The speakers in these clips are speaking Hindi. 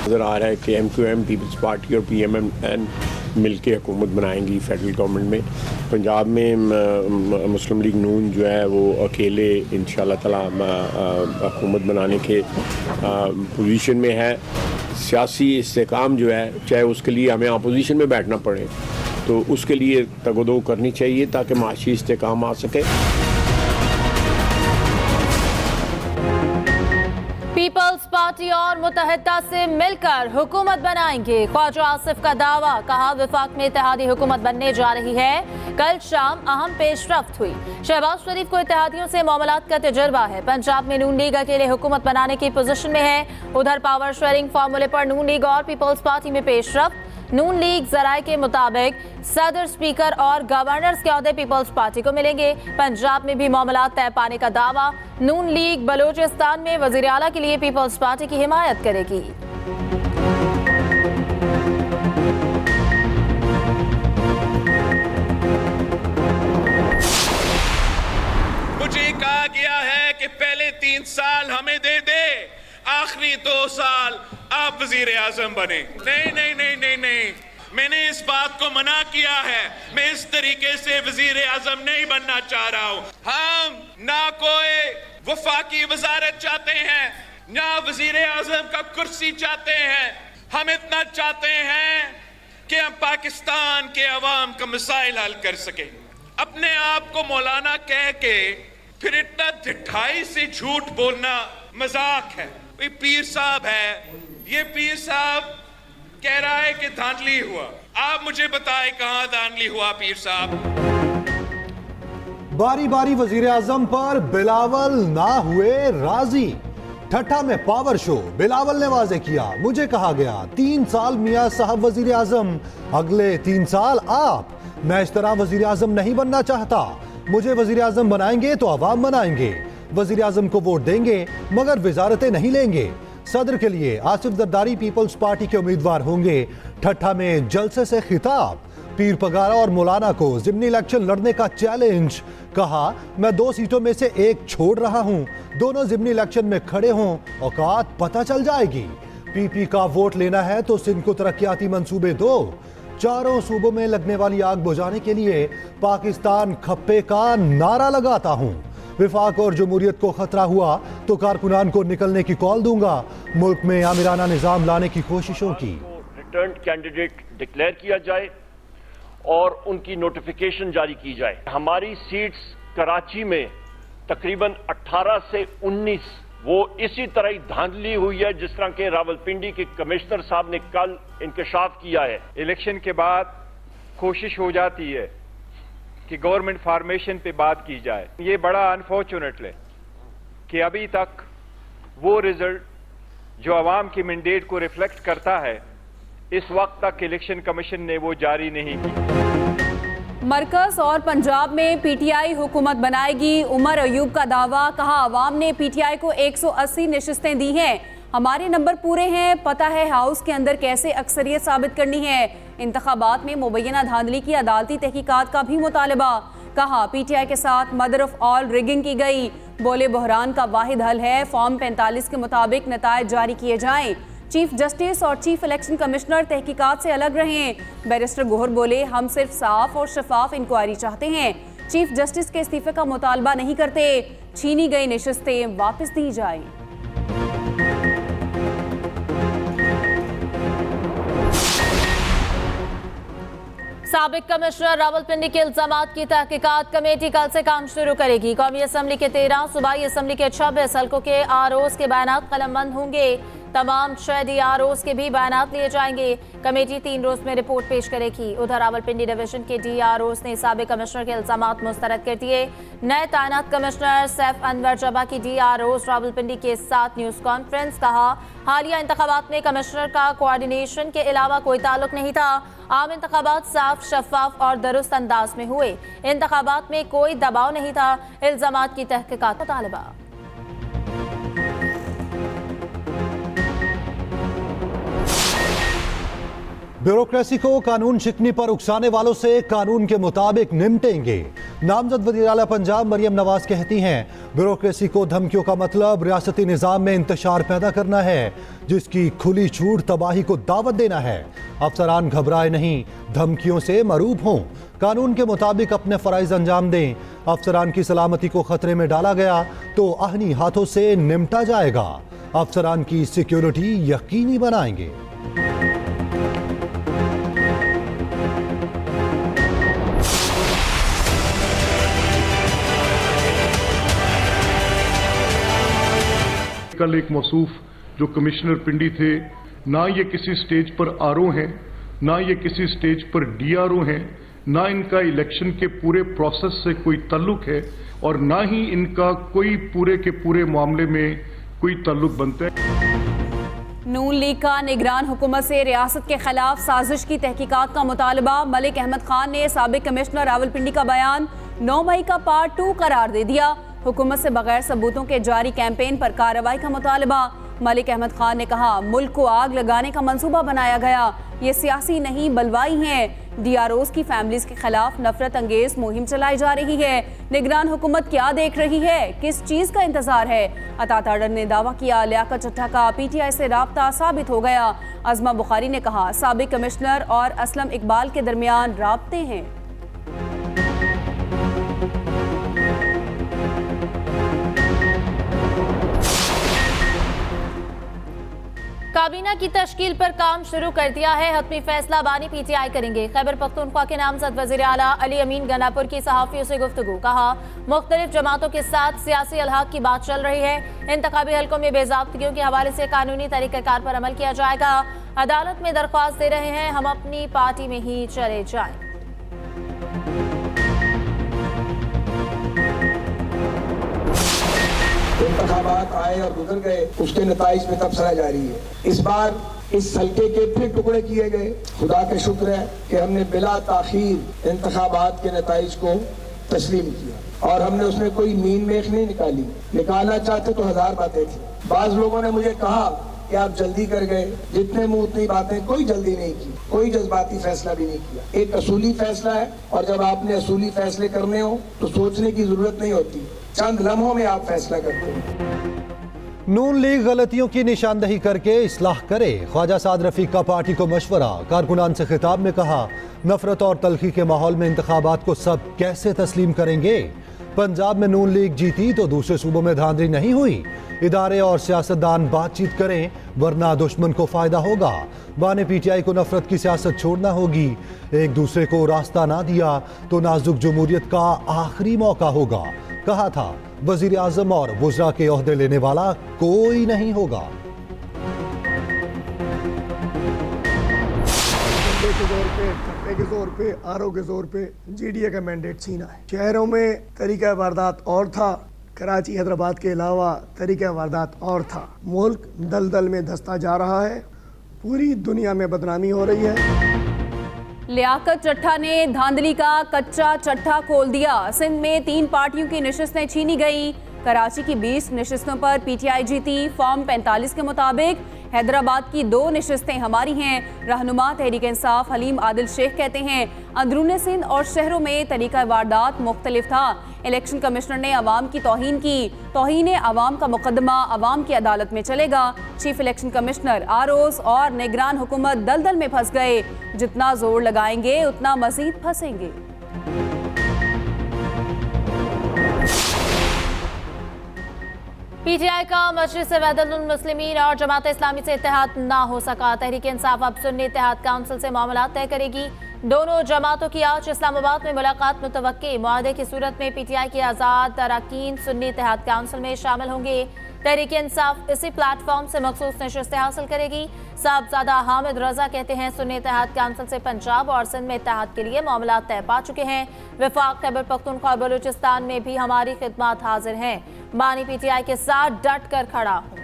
नज़र आ रहा है कि MQM पीपल्स पार्टी और PMN मिलके हुकूमत बनाएंगी फेडरल गवर्नमेंट में। पंजाब में मुस्लिम लीग नून जो है वो अकेले इंशाल्लाह ताला हुकूमत बनाने के पोजीशन में है। सियासी इस्तेकाम जो है, चाहे उसके लिए हमें अपोजिशन में बैठना पड़े, तो उसके लिए तगदो करनी चाहिए ताकि माशी इस्तेकाम आ सके। पीपल्स पार्टी और मुत्तहिदा से मिलकर हुकूमत बनाएंगे, ख्वाजा आसिफ का दावा। कहा विफाक में इत्तेहादी हुकूमत बनने जा रही है। कल शाम अहम पेशरफ्त हुई। शहबाज शरीफ को इत्तेहादियों से मामलात का तजुर्बा है। पंजाब में नून लीग अकेले हुकूमत बनाने की पोजीशन में है। उधर पावर शेयरिंग फार्मूले पर नून लीग और पीपल्स पार्टी में पेशरफ्त। नून लीग जराये के मुताबिक सदर, स्पीकर और गवर्नर्स के ओहदे पीपल्स पार्टी को मिलेंगे। पंजाब में भी मामलात तय पाने का दावा। नून लीग बलोचिस्तान में वजीर आला के लिए पीपल्स पार्टी की हिमायत करेगी। मुझे कहा गया है कि पहले 3 साल हमें दे दे, आखिरी 2 साल आप वजीर आजम बने। नहीं नहीं नहीं नहीं नहीं, मैंने इस बात को मना किया है। मैं इस तरीके से वजीर आजम नहीं बनना चाह रहा हूं। हम ना कोई वफाकी वजारत चाहते हैं, ना वजीर आजम का कुर्सी चाहते हैं। हम इतना चाहते हैं कि हम पाकिस्तान के अवाम का मसाइल हल कर सके। अपने आप को मौलाना कह के फिर इतना ढिठाई से झूठ बोलना मजाक है। ये पीर साहब है, ये पीर साहब कह रहा है कि धांधली हुआ। आप मुझे बताएं कहां धांधली हुआ पीर साहब? बारी बारी वजीर आजम पर बिलावल ना हुए राजी। ठट्ठा में पावर शो, बिलावल ने वाजे किया। मुझे कहा गया 3 साल मियां साहब वजीर आजम, अगले 3 साल आप। मैं इस तरह वजीर आजम नहीं बनना चाहता। मुझे वजीर आजम बनाएंगे तो अवाम बनाएंगे। वजीर आजम को वोट देंगे मगर वजारतें नहीं लेंगे। सदर के लिए आसिफ जरदारी पीपल्स पार्टी के उम्मीदवार होंगे। ठट्ठा में जलसे से खिताब। पीर पगारा और मौलाना को जिमनी इलेक्शन लड़ने का चैलेंज। कहा मैं 2 सीटों में से एक छोड़ रहा हूं, दोनों जिमनी इलेक्शन में खड़े हों, औकात पता चल जाएगी। पीपी का वोट लेना है तो सिंध को तरक्याती मंसूबे दो। 4 सूबों में लगने वाली आग बुझाने के लिए पाकिस्तान खप्पे का नारा लगाता हूं। विफाक और जमहूरियत को खतरा हुआ तो कारकुनान को निकलने की कॉल दूंगा। मुल्क में आमिराना निजाम लाने की कोशिशों की। रिटर्न कैंडिडेट डिक्लेयर किया जाए और उनकी नोटिफिकेशन जारी की जाए। हमारी सीट्स कराची में तकरीबन 18 से 19 वो इसी तरह ही धांधली हुई है जिस तरह के रावलपिंडी के कमिश्नर साहब ने कल इंकशाफ किया है। इलेक्शन के बाद कोशिश हो जाती है कि गवर्नमेंट फॉर्मेशन पे बात की जाए। ये बड़ा अनफॉर्चुनेट है कि अभी तक वो रिजल्ट जो अवाम की मैंडेट को रिफ्लेक्ट करता है, इस वक्त तक इलेक्शन कमीशन ने वो जारी नहीं की। मरकज और पंजाब में पीटीआई हुकूमत बनाएगी, उमर अयूब का दावा। कहा अवाम ने पीटीआई को 180 नशिस्तें दी हैं, हमारे नंबर पूरे हैं, पता है हाउस के अंदर कैसे अक्सरियत साबित करनी है। इंतखाबात में मुबैना धांधली की अदालती तहकीकात का भी मुतालबा। कहा पीटीआई के साथ मदर ऑफ ऑल रिगिंग की गई। बोले बहरान का वाहिद हल है फॉर्म 45 के मुताबिक नतायज जारी किए जाएं। चीफ जस्टिस और चीफ इलेक्शन कमिश्नर तहकीकात से अलग रहें। बैरिस्टर गोहर बोले हम सिर्फ साफ और शफाफ इंक्वायरी चाहते हैं, चीफ जस्टिस के इस्तीफे का मुतालबा नहीं करते। छीनी गई नशिस्तें वापस दी जाएं। साबिक कमिश्नर रावलपिंडी के इल्जामात की तहकीकात कमेटी कल से काम शुरू करेगी। कौमी असम्बली के 13, सूबाई असम्बली के 26 हल्कों के आरओज के बयानात कलमबंद होंगे। तमाम 6 DROs के भी बयानात लिए जाएंगे। कमेटी 3 रोज में रिपोर्ट पेश करेगी। उधर रावलपिंडी डिवीजन के DROs ने साबिक कमिश्नर के इल्जामात मुस्तरद कर दिए। नए तैनात कमिश्नर सैफ अनवर जबा की DROs रावलपिंडी के साथ न्यूज कॉन्फ्रेंस। कहा हालिया इंतखाबात में कमिश्नर का कोऑर्डिनेशन के अलावा कोई ताल्लुक नहीं था। आम इंतखाबात साफ, शफाफ और दुरुस्त अंदाज में हुए। इंतखाबात में कोई दबाव नहीं था। इल्जामात की तहकीकात का तालिबा। ब्यूरोक्रेसी को कानून शिकनी पर उकसाने वालों से कानून के मुताबिक निपटेंगे। नामजद वज़ीर आला पंजाब मरियम नवाज कहती हैं, ब्यूरोक्रेसी को धमकियों का मतलब रियासती निज़ाम में इंतशार पैदा करना है, जिसकी खुली छूट तबाही को दावत देना है। अफसरान घबराए नहीं, धमकियों से मरूब हों, कानून के मुताबिक अपने फ़राइज़ अंजाम दें। अफसरान की सलामती को खतरे में डाला गया तो आहनी हाथों से निपटा जाएगा। अफसरान की सिक्योरिटी यकीनी बनाएंगे। कल एक मौसूफ जो कमिश्नर पिंडी थे, ना ये किसी स्टेज पर आरओ हैं, ना ये किसी स्टेज पर डीआरओ हैं, ना इनका इलेक्शन के पूरे प्रोसेस से कोई ताल्लुक है और ना ही इनका कोई पूरे के पूरे मामले में कोई ताल्लुक बनता है। नून लीग का निगरान हुकूमत से रियासत के खिलाफ साजिश की तहकीकात का मुतालबा। मलिक अहमद खान ने साबिक कमिश्नर रावलपिंडी का बयान 9 मई का पार्ट 2 करार दे दिया। हुकूमत से बगैर सबूतों के जारी कैंपेन पर कार्रवाई का मुतालबा। मलिक अहमद खान ने कहा, मुल्क को आग लगाने का मंसूबा बनाया गया, ये सियासी नहीं बलवाई हैं। डीआरओज़ की फैमिलीज के खिलाफ नफरत अंगेज मुहिम चलाई जा रही है। निगरान हुकूमत क्या देख रही है, किस चीज का इंतजार है? अता ताडर ने दावा किया, लियाकत चट्टा का पीटीआई से राब्ता साबित हो गया। अज़मा बुखारी ने कहा, साबिक कमिश्नर और असलम इकबाल के दरमियान राब्ते हैं। काबीना की तश्कील पर काम शुरू कर दिया है। हतमी फैसला बानी पीटीआई करेंगे। खैबर पख्तूनख्वा के नामजद वज़ीर आला अली अमीन गनापुर की सहाफ़ियों से गुफ्तगू। कहा, मुख्तलिफ जमातों के साथ सियासी अलहाक की बात चल रही है। इंतखाबी हलकों में बेज़ाब्तगियों के हवाले से कानूनी तरीक़ाकार पर अमल किया जाएगा। अदालत में दरख्वास्त दे रहे हैं, हम अपनी पार्टी में ही चले जाएं। इंतखाबात आए और गुजर गए, उसके नताइज में तबसरा जारी है। इस बार इस हल्के के फिर टुकड़े किए गए। खुदा का शुक्र है कि हमने बिला ताखीर इंतखाबात के नताइज को तस्लीम किया और हमने उसमें कोई मीन मेख नहीं निकाली। निकालना चाहते तो 1000 बातें थी। बाज लोगों ने मुझे कहा कि आप जल्दी कर गए, जितने मुंह उतनी बातें। कोई जल्दी नहीं की, कोई जज्बाती फैसला भी नहीं किया। एक असूली फैसला है और जब आपने असूली फैसले करने हो तो सोचने की जरूरत नहीं होती, चंद लम्हों में आप फैसला करते हैं। नून लीग गलतियों की निशानदही करके इस्लाह करे। ख्वाजा साद रफीक का पार्टी को मशवरा। कारकुनान से खिताब में कहा, नफरत और तलखी के माहौल में इंतखाबात को सब कैसे तस्लीम करेंगे? पंजाब में नून लीग जीती तो दूसरे सूबों में धांधली नहीं हुई। इदारे और सियासतदान बातचीत करें, वरना दुश्मन को फायदा होगा। बाने पीटीआई को नफरत की सियासत छोड़ना होगी। एक दूसरे को रास्ता ना दिया तो नाजुक जमहूरियत का आखिरी मौका होगा। कहा था, वजीर आजम और वुज़रा के ओहदे लेने वाला कोई नहीं होगा। के जोर पे, आरओ के जोर पे जीडीए का मैंडेट छीना है। शहरों में तरीका वारदात और था, कराची हैदराबाद के अलावा तरीका वारदात और था। मुल्क दलदल में धंसता जा रहा है, पूरी दुनिया में बदनामी हो रही है। लियाकत चट्टा ने धांधली का कच्चा चट्टा खोल दिया। सिंध में 3 पार्टियों की नशिस्तें छीनी गई। कराची की 20 नशिस्तों पर पीटीआई जीती। फॉर्म 45 के मुताबिक हैदराबाद की 2 नशिस्तें हमारी हैं। रहनुमा तहरीक इंसाफ हलीम आदिल शेख कहते हैं, अंदरून सिंध और शहरों में तरीका वारदात मुख्तलिफ था। इलेक्शन कमिश्नर ने अवाम की तौहीन की। तौहीन अवाम का मुकदमा अवाम की अदालत में चलेगा। चीफ इलेक्शन कमिश्नर, आरओज़ और निगरान हुकूमत दलदल में फंस गए। जितना जोर लगाएंगे उतना मजीद फंसेंगे। पीटीआई का मजलिस वहदतुल मुस्लिमीन और जमात इस्लामी से इत्तेहाद ना हो सका। तहरीक इंसाफ अब सुन्नी इत्तेहाद काउंसिल से मामला तय करेगी। दोनों जमातों की आज इस्लामाबाद में मुलाकात मुतवक्की। मुआहदे की सूरत में पीटीआई के आज़ाद अरकान सुन्नी इत्तेहाद काउंसिल में शामिल होंगे। तहरीक इंसाफ इसी प्लेटफॉर्म से मखसूस नशिस्तें हासिल करेगी। साहबजादा हामिद रजा कहते हैं, सुन्नी इत्तेहाद काउंसिल से पंजाब और सिंध में इत्तेहाद के लिए मामला तय पा चुके हैं। वफाक खैबर पख्तूनख्वा और बलूचिस्तान में भी हमारी खिदमत हाजिर हैं। बानी पीटीआई के साथ डट कर खड़ा हूं।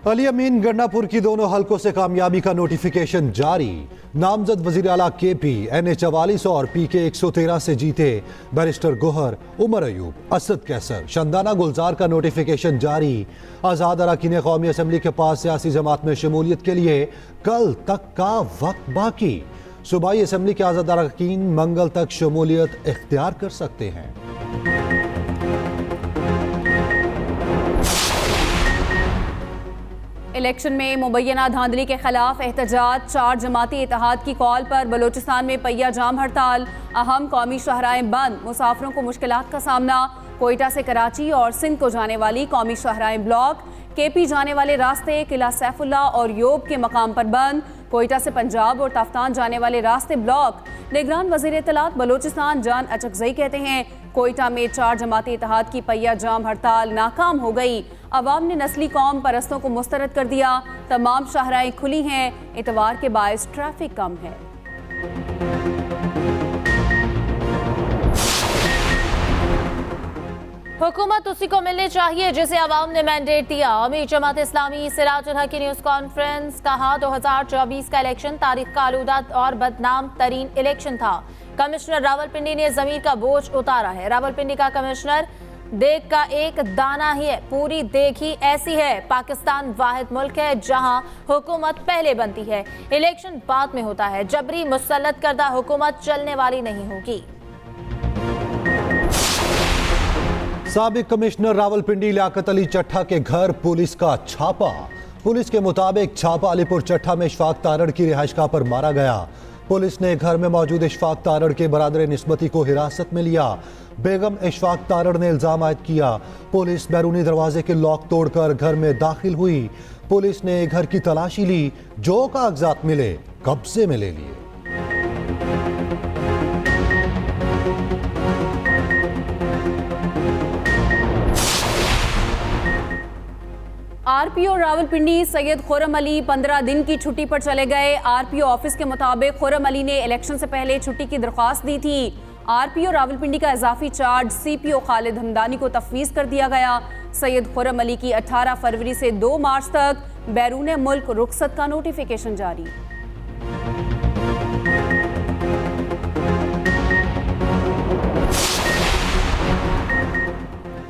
अली अमीन गन्नापुर की दोनों हलकों से कामयाबी का नोटिफिकेशन जारी। नामजद वजीर आला केपी NH 44 और PK 113 से जीते बैरिस्टर गोहर, उमर अयूब, असद कैसर, शंदाना गुलजार का नोटिफिकेशन जारी। आज़ाद अरकान कौमी असम्बली के पास सियासी जमात में शमूलियत के लिए कल तक का वक्त बाकी। सूबाई असम्बली के आज़ाद अरकान मंगल तक शमूलियत इख्तियार कर सकते हैं। इलेक्शन में मुबैना धांधली के खिलाफ एहतजाज, 4 जमाती इत्तेहाद की कॉल पर बलोचिस्तान में पहिया जाम हड़ताल, अहम कौमी शाहराहें बंद, मुसाफिरों को मुश्किलात का सामना। कोयटा से कराची और सिंध को जाने वाली कौमी शाहराहें ब्लॉक, KP जाने वाले रास्ते किला सैफुल्ला और योब के मकाम पर बंद। कोयटा से पंजाब और ताफ्तान जाने वाले रास्ते ब्लॉक। निगरान वजीर इत्तलात बलोचिस्तान जान अचकजई कहते हैं कोयटा में 4 जमाती इत्तेहाद की पहिया जाम हड़ताल नाकाम हो गई। अवाम ने नस्ली कौम परस्तों को मुस्तरद कर दिया। तमाम शाहराहें खुली हैं। इतवार के बायस ट्रैफिक कम है। हुकूमत उसी को मिलनी चाहिए जिसे अवाम ने मैंडेट दिया। अमीर जमात इस्लामी सिराजुल हक की न्यूज़ कॉन्फ्रेंस, कहा 2024 का इलेक्शन तारीख का आलूदा और बदनाम तरीन इलेक्शन था। कमिश्नर रावलपिंडी ने जमीर का बोझ उतारा है। रावलपिंडी का कमिश्नर, देग का एक दाना ही है, पूरी देग ही ऐसी है। पाकिस्तान वाहिद मुल्क है जहां हुकूमत पहले बनती है, इलेक्शन बाद में होता है। जबरी मुसल्लत करदा हुकूमत चलने वाली नहीं होगी। साबिक कमिश्नर रावलपिंडी लियाकत अली चट्ठा के घर पुलिस का छापा। पुलिस के मुताबिक छापा अलीपुर चट्ठा में इशफाक तारड़ की रिहाइशगाह पर मारा गया। पुलिस ने घर में मौजूद इशफाक तारड़ के बरादर निस्बती को हिरासत में लिया। बेगम इशफाक तारड़ ने इल्जाम आयद किया। पुलिस बैरूनी दरवाजे के लॉक तोड़कर घर में दाखिल हुई। पुलिस ने घर की तलाशी ली, जो कागजात मिले कब्जे में ले लिए। RPO रावलपिंडी सैयद खुर्रम अली 15 दिन की छुट्टी पर चले गए। RPO ऑफिस के मुताबिक खुर्रम अली ने इलेक्शन से पहले छुट्टी की दरख्वास्त दी थी। RPO रावलपिंडी का इजाफी चार्ज CPO खालिद हमदानी को तफवीज़ कर दिया गया। सैयद खुर्रम अली की 18 फरवरी से 2 मार्च तक बैरून मुल्क रुखसत का नोटिफिकेशन जारी।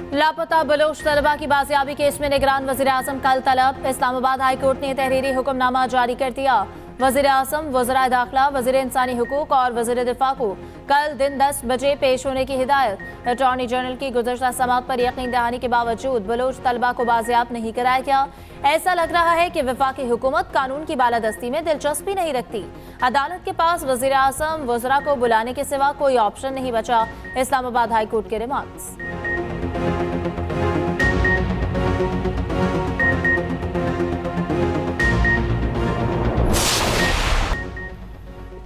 लापता बलोच तलबा की बाजियाबी केस में निगरान वज़ीर आज़म कल तलब। इस्लामाबाद हाई कोर्ट ने तहरीरी हुक्मनामा जारी कर दिया। वज़ीर आज़म, वज़राए दाखिला, वज़ीर इंसानी हुकूक और वज़ीर दिफा को कल दिन 10 बजे पेश होने की हिदायत। अटॉर्नी जनरल की गुज़श्ता समाअत पर यकीन दहानी के बावजूद बलोच तलबा को बाजियाब नहीं कराया गया। ऐसा लग रहा है कि वफाकी हुकूमत कानून की बालादस्ती में दिलचस्पी नहीं रखती। अदालत के पास वज़ीर आज़म वज़रा को बुलाने के सिवा कोई ऑप्शन नहीं बचा। इस्लामाबाद हाई कोर्ट के रिमार्क्स।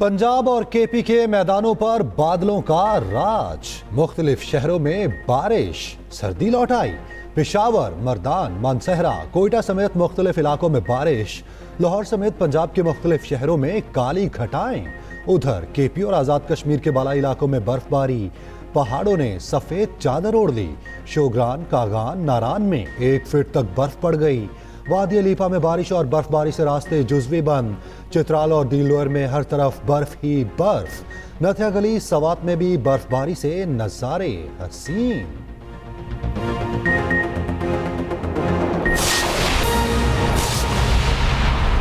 पंजाब और KP के मैदानों पर बादलों का राज। मुख्तलिफ शहरों में बारिश, सर्दी लौट आई। पेशावर, मर्दान, मानसहरा, कोयटा समेत मुख्तलिफ इलाकों में बारिश। लाहौर समेत पंजाब के मुख्तलिफ शहरों में काली घटाएं। उधर KP और आज़ाद कश्मीर के बालाई इलाकों में बर्फबारी। पहाड़ों ने सफ़ेद चादर ओढ़ ली। शोग्रान, कागान, नारान में 1 फीट तक बर्फ पड़ गई। वादी अलीफा में बारिश और बर्फबारी से रास्ते जुज़वी बंद। चित्राल और दीलोर में हर तरफ बर्फ ही बर्फ। नथिया गली, सवात में भी बर्फबारी से नज़ारे हसीन।